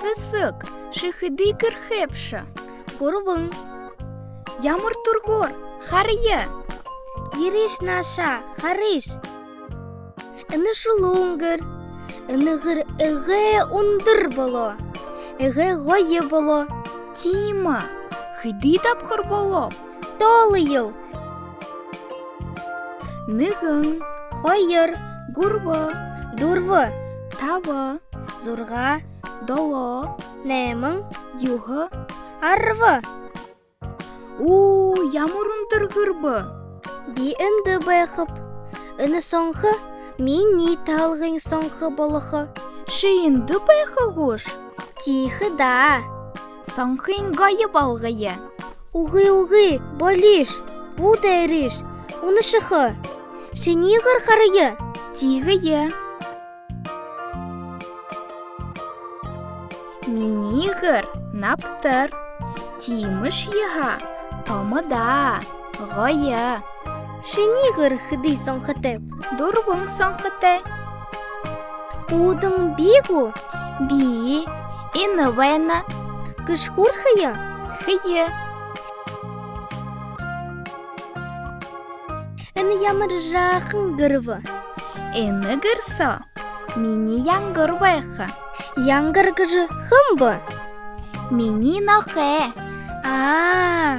сысык, шихыды кірхепші. Гурбың. Ямыр тургор, харье. Ириш наша, хариш. Іні шулуңгыр. Інігір іге ундыр боло. Іге гойы боло. Тима, хыды тапхыр боло. Толы йыл. Нығын, Хойыр. гурбы, Дурвы. тавы, Зурға. доло, Нәмің. юғы. Арвы. Ямыр ундыр гырбы. Би інді байқып. Іні соңғы. Мені талғын соңғы болықы. Шиынды байқы ғуш. Тихы да. Саңқын ғайы балғайы. Уғы, болиш. Будайриш. Уны шықы. Шенигір қарыйы. Тигіе. Минигір наптыр. Тимыш еға. Томыда. Ғайы. Шенигір хыды соңғытып. Дұрбың саңқыты. Удың бигу. Би. Ины вайна. Кышқур хыйы. Хые. Іні ямыр жақын гырвы. Ины гырса. Мини яңгыр байқы. Яңгыр гыры хымбы. Мини нақы. А,